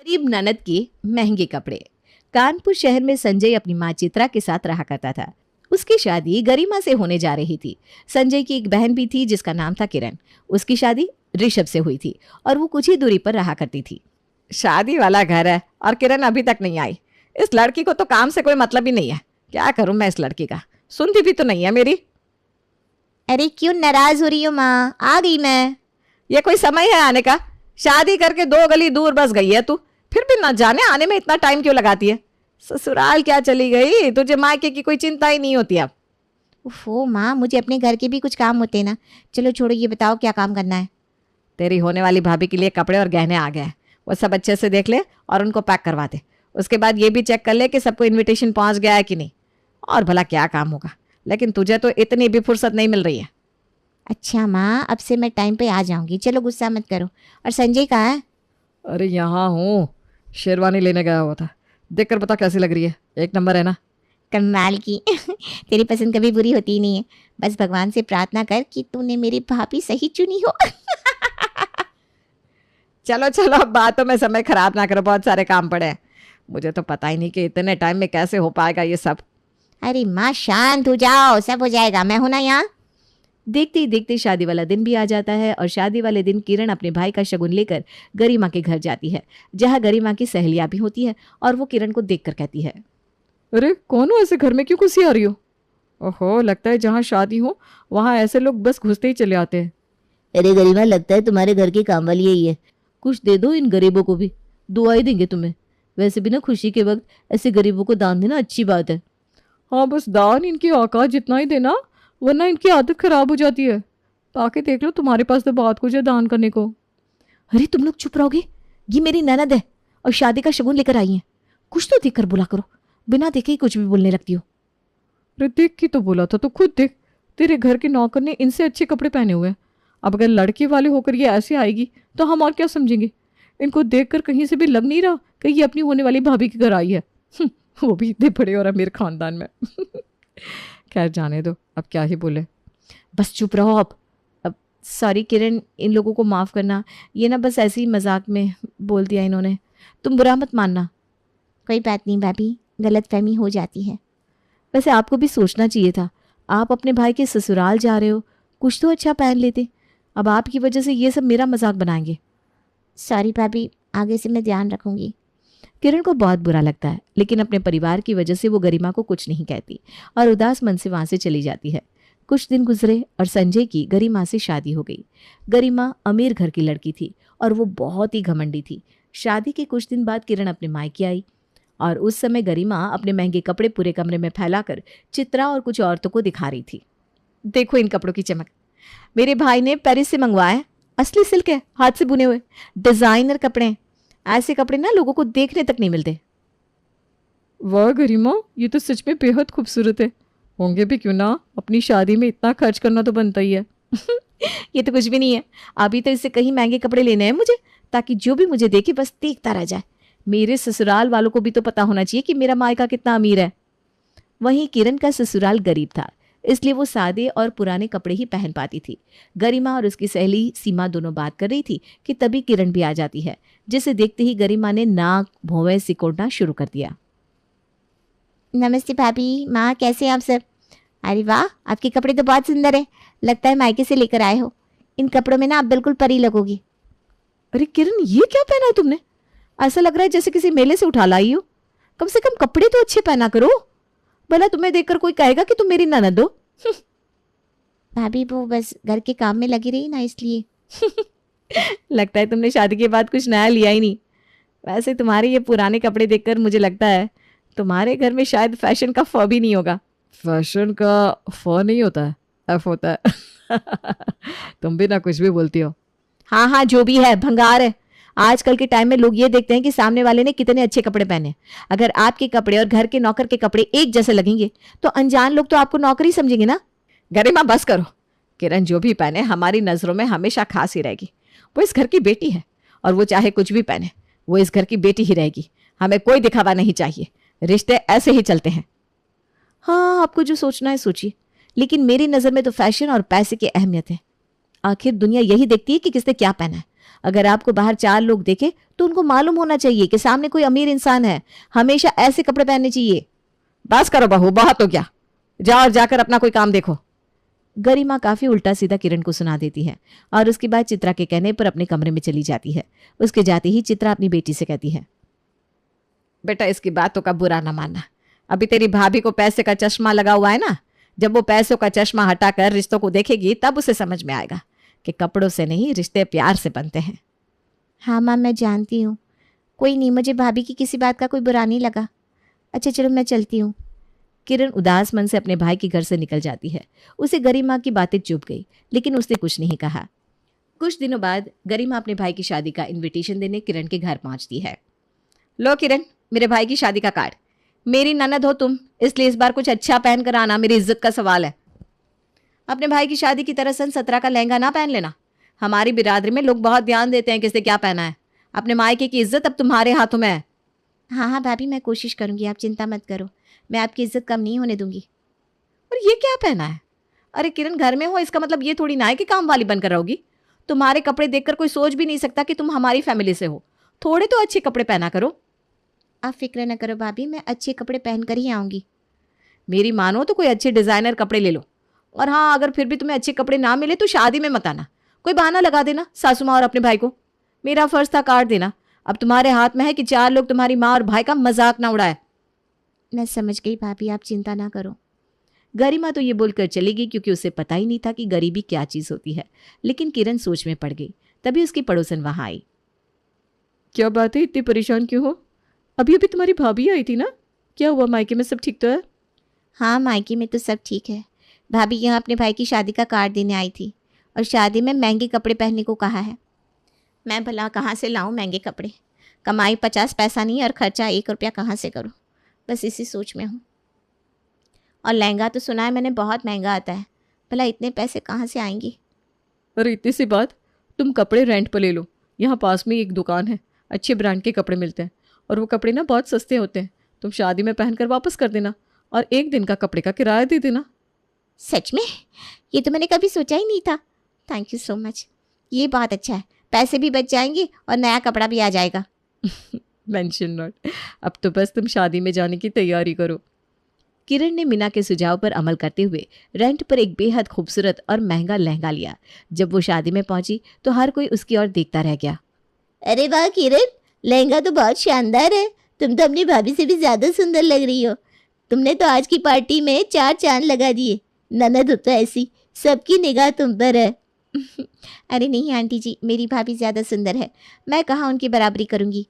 गरीब ननद के महंगे कपड़े। कानपुर शहर में संजय अपनी माँ चित्रा के साथ रहा करता था। उसकी शादी गरिमा से होने जा रही थी। संजय की एक बहन भी थी जिसका नाम था किरण। उसकी शादी ऋषभ से हुई थी और वो कुछ ही दूरी पर रहा करती थी। शादी वाला घर है और किरण अभी तक नहीं आई। इस लड़की को तो काम से कोई मतलब ही नहीं है। क्या करूं मैं इस लड़की का, सुनती भी तो नहीं है मेरी। अरे क्यों नाराज हो रही हो माँ, आ गई मैं। ये कोई समय है आने का? शादी करके 2 गली दूर बस गई है तू, फिर भी ना जाने आने में इतना टाइम क्यों लगाती है। ससुराल क्या चली गई, तुझे मायके की कोई चिंता ही नहीं होती अब। ओहो माँ, मुझे अपने घर के भी कुछ काम होते हैं ना। चलो छोड़ो, ये बताओ क्या काम करना है। तेरी होने वाली भाभी के लिए कपड़े और गहने आ गए हैं। वो सब अच्छे से देख ले और उनको पैक करवा दे। उसके बाद ये भी चेक कर ले कि सबको इन्विटेशन पहुंच गया है कि नहीं। और भला क्या काम होगा, लेकिन तुझे तो इतनी भी फुर्सत नहीं मिल रही है। अच्छा माँ, अब से मैं टाइम पे आ जाऊंगी। चलो गुस्सा मत करो। और संजय कहाँ है? अरे यहाँ हूँ, शेरवानी लेने गया हुआ था। देख कर बता कैसी लग रही है, एक नंबर है ना। कमाल की तेरी पसंद कभी बुरी होती ही नहीं है। बस भगवान से प्रार्थना कर कि तूने मेरी भाभी सही चुनी हो। चलो चलो, अब बातों में समय खराब ना करो, बहुत सारे काम पड़े हैं। मुझे तो पता ही नहीं कि इतने टाइम में कैसे हो पाएगा ये सब। अरे माँ शांत हो जाओ, सब हो जाएगा, मैं हूं ना यहाँ। देखते ही देखते शादी वाला दिन भी आ जाता है और शादी वाले दिन किरण अपने भाई का शगुन लेकर गरिमा के घर जाती है, जहाँ गरिमा की सहेलियां भी होती है और वो किरण को देखकर कहती है, अरे कौन हो, ऐसे घर में क्यों घुसी आ रही हो? ओहो, लगता है जहाँ शादी हो वहाँ ऐसे लोग बस घुसते ही चले आते हैं। अरे गरिमा, लगता है तुम्हारे घर की काम वाली यही है। कुछ दे दो इन गरीबों को भी, दुआ ही देंगे तुम्हें। वैसे भी ना खुशी के वक्त ऐसे गरीबों को दान देना अच्छी बात है। हाँ, बस दान इनकी औकात जितना ही देना, वरना इनकी आदत खराब हो जाती है। ताकि देख लो तुम्हारे पास तो बहुत कुछ है दान करने को। अरे तुम लोग चुप रहोगे? ये मेरी ननद है और शादी का शगुन लेकर आई है। कुछ तो देख कर बोला करो, बिना देखे ही कुछ भी बोलने लगती हो। अरे देख की तो बोला था, तो खुद देख, तेरे घर के नौकर ने इनसे अच्छे कपड़े पहने हुए हैं। अब अगर लड़के वाले होकर ये ऐसे आएगी तो हम और क्या समझेंगे। इनको देखकर कहीं से भी लग नहीं रहा कि ये अपनी होने वाली भाभी के घर आई है। वो भी इतने बड़े और अमीर खानदान में। खैर जाने दो, अब क्या ही बोले। बस चुप रहो अब सॉरी किरण, इन लोगों को माफ़ करना। ये ना बस ऐसे ही मजाक में बोल दिया इन्होंने, तुम बुरा मत मानना। कोई बात नहीं भाभी, गलतफहमी हो जाती है। वैसे आपको भी सोचना चाहिए था, आप अपने भाई के ससुराल जा रहे हो, कुछ तो अच्छा पहन लेते। अब आपकी वजह से ये सब मेरा मजाक बनाएंगे। सॉरी भाभी, आगे से मैं ध्यान रखूंगी। किरण को बहुत बुरा लगता है, लेकिन अपने परिवार की वजह से वो गरिमा को कुछ नहीं कहती और उदास मन से वहां से चली जाती है। कुछ दिन गुजरे और संजय की गरिमा से शादी हो गई। गरिमा अमीर घर की लड़की थी और वो बहुत ही घमंडी थी। शादी के कुछ दिन बाद किरण अपने मायके आई और उस समय गरिमा अपने महंगे कपड़े पूरे कमरे में फैलाकर चित्रा और कुछ औरतों को दिखा रही थी। देखो इन कपड़ों की चमक, मेरे भाई ने पेरिस से मंगवाया, असली सिल्क है, हाथ से बुने हुए डिजाइनर कपड़े हैं। ऐसे कपड़े ना लोगों को देखने तक नहीं मिलते। वाह गरिमा, ये तो सच में बेहद खूबसूरत है। होंगे भी क्यों ना, अपनी शादी में इतना खर्च करना तो बनता ही है। ये तो कुछ भी नहीं है, अभी तो इससे कहीं महंगे कपड़े लेने हैं मुझे, ताकि जो भी मुझे देखे बस देखता रह जाए। मेरे ससुराल वालों को भी तो पता होना चाहिए कि मेरा मायका कितना अमीर है। वहीं किरण का ससुराल गरीब था, इसलिए वो सादे और पुराने कपड़े ही पहन पाती थी। गरिमा और उसकी सहेली सीमा दोनों बात कर रही थी कि तभी किरण भी आ जाती है, जिसे देखते ही गरिमा ने नाक भौवें सिकोड़ना शुरू कर दिया। नमस्ते भाभी, माँ कैसे हैं आप सब? अरे वाह, आपके कपड़े तो बहुत सुंदर है, लगता है मायके से लेकर आए हो। इन कपड़ों में ना आप बिल्कुल परी लगोगी। अरे किरण, ये क्या पहना है तुमने? ऐसा लग रहा है जैसे किसी मेले से उठा लाई हो। कम से कम कपड़े तो अच्छे पहना करो, भला तुम्हें देखकर कोई कहेगा कि तुम मेरी ननद हो। भाभी वो बस घर के काम में लगी रही ना, इसलिए। लगता है तुमने शादी के बाद कुछ नया लिया ही नहीं। वैसे तुम्हारे ये पुराने कपड़े देखकर मुझे लगता है तुम्हारे घर में शायद फैशन का फ भी नहीं होगा। फैशन का फ नहीं होता है, एफ होता है। तुम भी ना कुछ भी बोलती हो। हाँ हाँ, जो भी है भंगार है। आजकल के टाइम में लोग ये देखते हैं कि सामने वाले ने कितने अच्छे कपड़े पहने। अगर आपके कपड़े और घर के नौकर के कपड़े एक जैसे लगेंगे तो अनजान लोग तो आपको नौकर ही समझेंगे ना। गरिमा बस करो, किरण जो भी पहने हमारी नजरों में हमेशा खास ही रहेगी। वो इस घर की बेटी है और वो चाहे कुछ भी पहने, वो इस घर की बेटी ही रहेगी। हमें कोई दिखावा नहीं चाहिए, रिश्ते ऐसे ही चलते हैं। हाँ, आपको जो सोचना है सोचिए, लेकिन मेरी नजर में तो फैशन और पैसे की अहमियत है। आखिर दुनिया यही देखती है कि किसने क्या पहना है। अगर आपको बाहर 4 लोग देखे तो उनको मालूम होना चाहिए कि सामने कोई अमीर इंसान है। हमेशा ऐसे कपड़े पहनने चाहिए। बस करो बहू, बहुत हो गया, जाओ और जाकर अपना कोई काम देखो। गरिमा काफी उल्टा सीधा किरण को सुना देती है और उसके बाद चित्रा के कहने पर अपने कमरे में चली जाती है। उसके जाते ही चित्रा अपनी बेटी से कहती है, बेटा इसकी बातों का बुरा ना मानना। अभी तेरी भाभी को पैसे का चश्मा लगा हुआ है ना, जब वो पैसों का चश्मा हटाकर रिश्तों को देखेगी तब उसे समझ में आएगा कि कपड़ों से नहीं रिश्ते प्यार से बनते हैं। हाँ माँ, मैं जानती हूँ। कोई नहीं, मुझे भाभी की किसी बात का कोई बुरा नहीं लगा। अच्छा चलो मैं चलती हूँ। किरण उदास मन से अपने भाई के घर से निकल जाती है। उसे गरिमा की बातें चुभ गई, लेकिन उसने कुछ नहीं कहा। कुछ दिनों बाद गरिमा अपने भाई की शादी का इनविटेशन देने किरण के घर पहुंचती है। लो किरण, मेरे भाई की शादी का कार्ड। मेरी ननद हो तुम, इसलिए इस बार कुछ अच्छा पहन कर आना, मेरी इज्जत का सवाल है। अपने भाई की शादी की तरह सन 17 का लहंगा ना पहन लेना। हमारी बिरादरी में लोग बहुत ध्यान देते हैं किसने क्या पहना है। अपने मायके की इज्जत अब तुम्हारे हाथों में है। हाँ हाँ भाभी, मैं कोशिश करूँगी, आप चिंता मत करो। मैं आपकी इज्जत कम नहीं होने दूंगी। और ये क्या पहना है? अरे किरण, घर में हो इसका मतलब ये थोड़ी ना है कि काम वाली बनकर रहोगी। तुम्हारे कपड़े देखकर कोई सोच भी नहीं सकता कि तुम हमारी फैमिली से हो। थोड़े तो अच्छे कपड़े पहना करो। आप फिक्र न करो भाभी, मैं अच्छे कपड़े पहन कर ही आऊँगी। मेरी मानो तो कोई अच्छे डिजाइनर कपड़े ले लो। और हाँ, अगर फिर भी तुम्हें अच्छे कपड़े ना मिले तो शादी में मत आना। कोई बहाना लगा देना सासू माँ और अपने भाई को। मेरा फर्ज था कार्ड देना। अब तुम्हारे हाथ में है कि 4 लोग तुम्हारी माँ और भाई का मजाक ना उड़ाए। मैं समझ गई भाभी, आप चिंता ना करो। गरिमा तो ये बोलकर चली गई क्योंकि उसे पता ही नहीं था कि गरीबी क्या चीज होती है। लेकिन किरण सोच में पड़ गई। तभी उसकी पड़ोसन वहां आई। क्या बात है, इतनी परेशान क्यों हो? अभी अभी तुम्हारी भाभी आई थी ना, क्या हुआ? मायके में सब ठीक तो है? हाँ, मायके में तो सब ठीक है। भाभी यहाँ अपने भाई की शादी का कार्ड देने आई थी और शादी में महंगे कपड़े पहनने को कहा है। मैं भला कहाँ से लाऊं महंगे कपड़े? कमाई 50 पैसा नहीं और खर्चा 1 रुपया कहाँ से करूं? बस इसी सोच में हूँ। और लहंगा तो सुना है मैंने बहुत महंगा आता है। भला इतने पैसे कहाँ से आएंगे? अरे इतनी सी बात, तुम कपड़े रेंट पर ले लो। यहाँ पास में एक दुकान है, अच्छे ब्रांड के कपड़े मिलते हैं और वो कपड़े ना बहुत सस्ते होते हैं। तुम शादी में पहनकर वापस कर देना और 1 दिन का कपड़े का किराया दे देना। सच में? ये तो मैंने कभी सोचा ही नहीं था। थैंक यू सो मच, ये बहुत अच्छा है। पैसे भी बच जाएंगे और नया कपड़ा भी आ जाएगा। Mention not. अब तो बस तुम शादी में जाने की तैयारी करो। किरण ने मीना के सुझाव पर अमल करते हुए रेंट पर एक बेहद खूबसूरत और महंगा लहंगा लिया। जब वो शादी में पहुंची तो हर कोई उसकी ओर देखता रह गया। अरे वाह किरण, लहंगा तो बहुत शानदार है। तुम तो अपनी भाभी से भी ज्यादा सुंदर लग रही हो। तुमने तो आज की पार्टी में 4 चांद लगा दिए। ननद हो तो ऐसी, सबकी निगाह तुम पर है। अरे नहीं आंटी जी, मेरी भाभी ज्यादा सुंदर है। मैं कहाँ उनकी बराबरी करूंगी।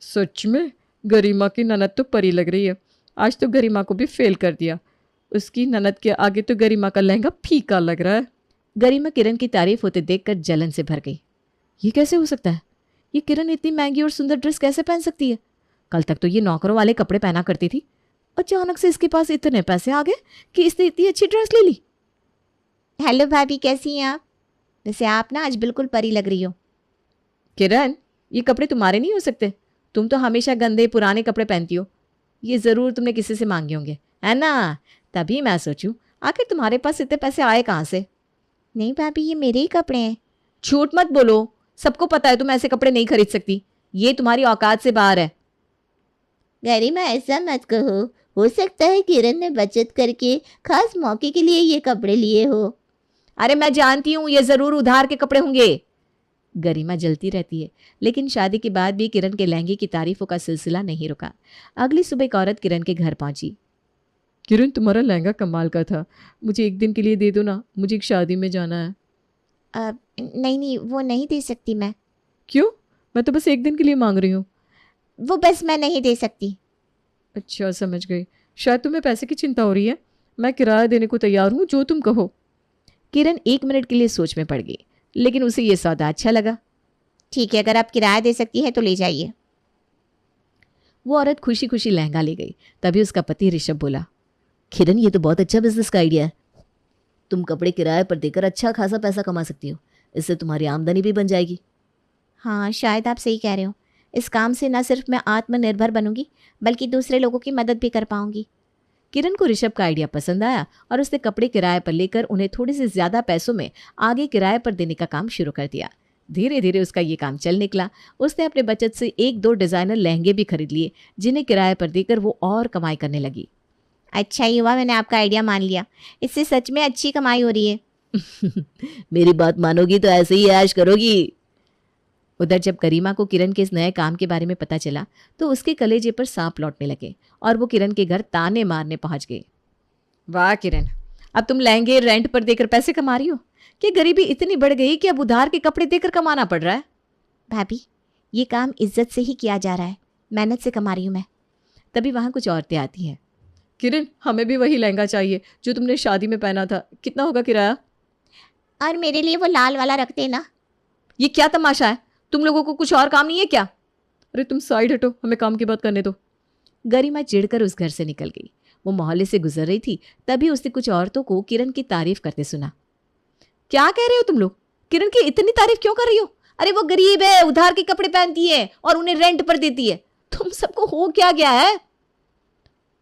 सच में गरिमा की ननद तो परी लग रही है। आज तो गरिमा को भी फेल कर दिया। उसकी ननद के आगे तो गरिमा का लहंगा फीका लग रहा है। गरिमा किरण की तारीफ होते देखकर जलन से भर गई। ये कैसे हो सकता है? ये किरण इतनी महंगी और सुंदर ड्रेस कैसे पहन सकती है? कल तक तो ये नौकरों वाले कपड़े पहना करती थी। अचानक से इसके पास इतने पैसे आ गए कि इसने इतनी अच्छी ड्रेस ले ली। हेलो भाभी, कैसी हैं आप? वैसे आप ना आज बिल्कुल परी लग रही हो। किरण, ये कपड़े तुम्हारे नहीं हो सकते। तुम तो हमेशा गंदे पुराने कपड़े पहनती हो। ये जरूर तुमने किसी से मांगे होंगे, है ना? तभी मैं सोचूं आखिर तुम्हारे पास इतने पैसे आए कहाँ से? नहीं भाभी, ये मेरे ही कपड़े हैं। झूठ मत बोलो, सबको पता है तुम ऐसे कपड़े नहीं खरीद सकती। ये तुम्हारी औकात से बाहर है। गरिमा, ऐसा मत कहो। हो सकता है किरण ने बचत करके खास मौके के लिए ये कपड़े लिए हो। अरे मैं जानती हूँ, ये जरूर उधार के कपड़े होंगे। गरिमा जलती रहती है, लेकिन शादी के बाद भी किरण के लहंगे की तारीफों का सिलसिला नहीं रुका। अगली सुबह एक औरत किरण के घर पहुंची। किरण, तुम्हारा लहंगा कमाल का था, मुझे 1 दिन के लिए दे दो ना, मुझे एक शादी में जाना है। नहीं नहीं, वो नहीं दे सकती मैं। क्यों? मैं तो बस 1 दिन के लिए मांग रही हूँ। वो बस मैं नहीं दे सकती। अच्छा, समझ गई। शायद तुम्हें पैसे की चिंता हो रही है। मैं किराया देने को तैयार हूँ, जो तुम कहो। किरण 1 मिनट के लिए सोच में पड़ गई, लेकिन उसे यह सौदा अच्छा लगा। ठीक है, अगर आप किराया दे सकती है तो ले जाइए। वो औरत खुशी खुशी लहंगा ले गई। तभी उसका पति ऋषभ बोला, किरण, ये तो बहुत अच्छा बिजनेस का आइडिया है। तुम कपड़े किराए पर देकर अच्छा खासा पैसा कमा सकती हो। इससे तुम्हारी आमदनी भी बन जाएगी। हाँ, शायद आप सही कह रहे हो। इस काम से न सिर्फ मैं आत्मनिर्भर बनूंगी, बल्कि दूसरे लोगों की मदद भी कर पाऊंगी। किरण को ऋषभ का आइडिया पसंद आया और उसने कपड़े किराए पर लेकर उन्हें थोड़े से ज्यादा पैसों में आगे किराए पर देने का काम शुरू कर दिया। धीरे धीरे उसका ये काम चल निकला। उसने अपने बचत से 1-2 डिजाइनर लहंगे भी खरीद लिए, जिन्हें किराए पर देकर वो और कमाई करने लगी। अच्छा ही हुआ मैंने आपका आइडिया मान लिया, इससे सच में अच्छी कमाई हो रही है। मेरी बात मानोगी तो ऐसे ही ऐश करोगी। उधर जब करीमा को किरण के इस नए काम के बारे में पता चला तो उसके कलेजे पर सांप लौटने लगे और वो किरण के घर ताने मारने पहुंच गई। वाह किरण, अब तुम लहंगे रेंट पर देकर पैसे कमा रही हो कि गरीबी इतनी बढ़ गई कि अब उधार के कपड़े देकर कमाना पड़ रहा है। भाभी, ये काम इज्जत से ही किया जा रहा है, मेहनत से कमा रही हूँ मैं। तभी वहां कुछ औरतें आती हैं। किरण, हमें भी वही लहंगा चाहिए जो तुमने शादी में पहना था, कितना होगा किराया? और मेरे लिए वो लाल वाला रख देना। ये क्या तमाशा है, तुम लोगों को कुछ और काम नहीं है क्या? अरे तुम साइड हटो, हमें काम की बात करने दो। गरिमा चिढ़कर उस घर से निकल गई। वो मोहल्ले से गुजर रही थी, तभी उसने कुछ औरतों को किरण की तारीफ करते सुना। क्या कह रहे हो तुम लोग? किरण की इतनी तारीफ क्यों कर रही हो? अरे वो गरीब है, उधार के कपड़े पहनती है और उन्हें रेंट पर देती है। तुम सबको हो क्या गया है?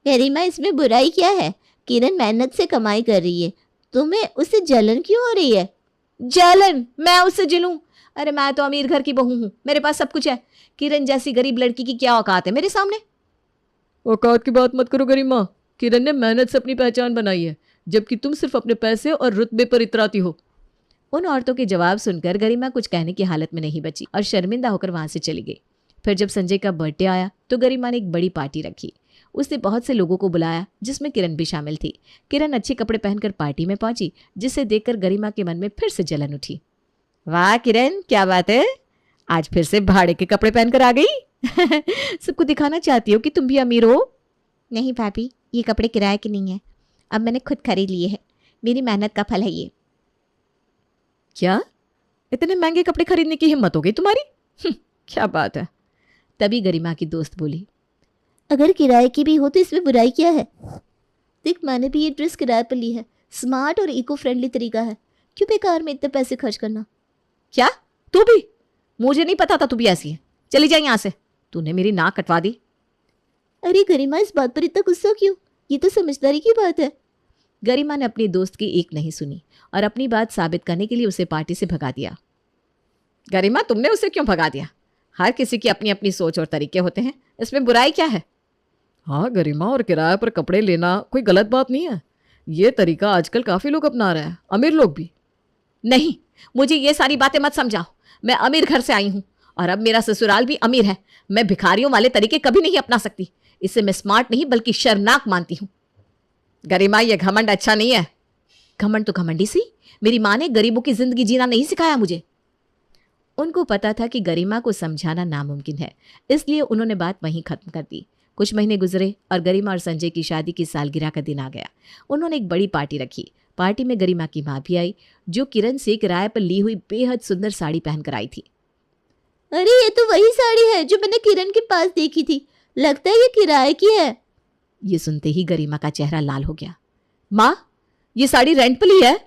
गरिमा, इसमें बुराई क्या है? किरण मेहनत से कमाई कर रही है, तुम्हें उससे जलन क्यों हो रही है? जलन? मैं उससे जलूं? अरे मैं तो अमीर घर की बहू हूं, मेरे पास सब कुछ है। किरण जैसी गरीब लड़की की क्या औकात है मेरे सामने? औकात की बात मत करो गरिमा, किरण ने मेहनत से अपनी पहचान बनाई है, जबकि तुम सिर्फ अपने पैसे और रुतबे पर इतराती हो। उन औरतों के जवाब सुनकर गरिमा कुछ कहने की हालत में नहीं बची और शर्मिंदा होकर वहां से चली गई। फिर जब संजय का बर्थडे आया तो गरिमा ने एक बड़ी पार्टी रखी। उसने बहुत से लोगों को बुलाया, जिसमें किरण भी शामिल थी। किरण अच्छे कपड़े पहनकर पार्टी में पहुंची, जिसे देखकर गरिमा के मन में फिर से जलन उठी। वाह किरण, क्या बात है, आज फिर से भाड़े के कपड़े पहनकर आ गई। सबको दिखाना चाहती हो कि तुम भी अमीर हो? नहीं भाभी, ये कपड़े किराए के नहीं है, अब मैंने खुद खरीद लिए हैं, मेरी मेहनत का फल है ये। क्या इतने महंगे कपड़े खरीदने की हिम्मत हो गई तुम्हारी? क्या बात है। तभी गरिमा की दोस्त बोली, अगर किराए की भी हो तो इसमें बुराई क्या है? देख, मैंने भी ये ड्रेस किराए पर ली है, स्मार्ट और इको फ्रेंडली तरीका है, क्यों बेकार में इतने पैसे खर्च करना। क्या तू भी? मुझे नहीं पता था तू भी ऐसी है, चली जा यहाँ से, तूने मेरी नाक कटवा दी। अरे गरिमा, इस बात पर इतना गुस्सा क्यों? ये तो समझदारी की बात है। गरिमा ने अपनी दोस्त की एक नहीं सुनी और अपनी बात साबित करने के लिए उसे पार्टी से भगा दिया। गरिमा, तुमने उसे क्यों भगा दिया? हर किसी की अपनी अपनी सोच और तरीके होते हैं, इसमें बुराई क्या है? हाँ गरिमा, और किराए पर कपड़े लेना कोई गलत बात नहीं है, ये तरीका आजकल काफी लोग अपना रहे हैं, अमीर लोग भी। नहीं, मुझे ये सारी बातें मत समझाओ, मैं अमीर घर से आई हूँ और अब मेरा ससुराल भी अमीर है। मैं भिखारियों वाले तरीके कभी नहीं अपना सकती, इसे मैं स्मार्ट नहीं बल्कि शर्मनाक मानती हूँ। गरिमा, ये घमंड अच्छा नहीं है। घमंड तो घमंडी सी, मेरी माँ ने गरीबों की जिंदगी जीना नहीं सिखाया मुझे। उनको पता था कि गरिमा को समझाना नामुमकिन है, इसलिए उन्होंने बात वहीं खत्म कर दी। कुछ महीने गुजरे और गरिमा और संजय की शादी की सालगिरह का दिन आ गया। उन्होंने एक बड़ी पार्टी रखी। पार्टी में गरिमा की माँ भी आई, जो किरण से किराए पर ली हुई बेहद सुंदर साड़ी पहनकर आई थी। अरे ये तो वही साड़ी है जो मैंने किरण के पास देखी थी, लगता है ये किराए की है। ये सुनते ही गरिमा का चेहरा लाल हो गया। माँ, ये साड़ी रेंट पर ली है?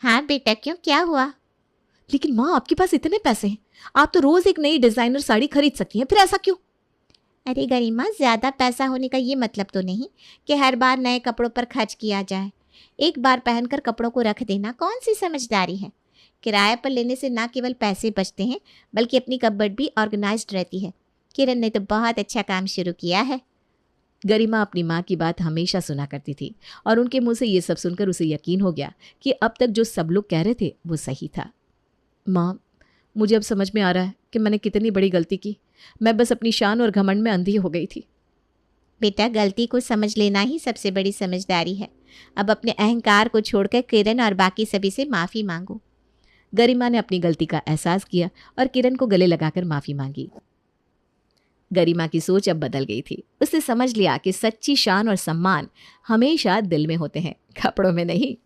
हाँ बेटा, क्यों, क्या हुआ? लेकिन माँ, आपके पास इतने पैसे हैं, आप तो रोज एक नई डिजाइनर साड़ी खरीद सकती हैं, फिर ऐसा क्यों? अरे गरिमा, ज़्यादा पैसा होने का ये मतलब तो नहीं कि हर बार नए कपड़ों पर खर्च किया जाए। एक बार पहनकर कपड़ों को रख देना कौन सी समझदारी है? किराए पर लेने से ना केवल पैसे बचते हैं, बल्कि अपनी कपबोर्ड भी ऑर्गेनाइज्ड रहती है। किरण ने तो बहुत अच्छा काम शुरू किया है। गरिमा अपनी माँ की बात हमेशा सुना करती थी और उनके मुंह से ये सब सुनकर उसे यकीन हो गया कि अब तक जो सब लोग कह रहे थे वो सही था। माँ, मुझे अब समझ में आ रहा है कि मैंने कितनी बड़ी गलती की। मैं बस अपनी शान और घमंड में अंधी हो गई थी। बेटा, गलती को समझ लेना ही सबसे बड़ी समझदारी है। अब अपने अहंकार को छोड़कर किरण और बाकी सभी से माफ़ी मांगो। गरिमा ने अपनी गलती का एहसास किया और किरण को गले लगाकर माफ़ी मांगी। गरिमा की सोच अब बदल गई थी। उसने समझ लिया कि सच्ची शान और सम्मान हमेशा दिल में होते हैं, कपड़ों में नहीं।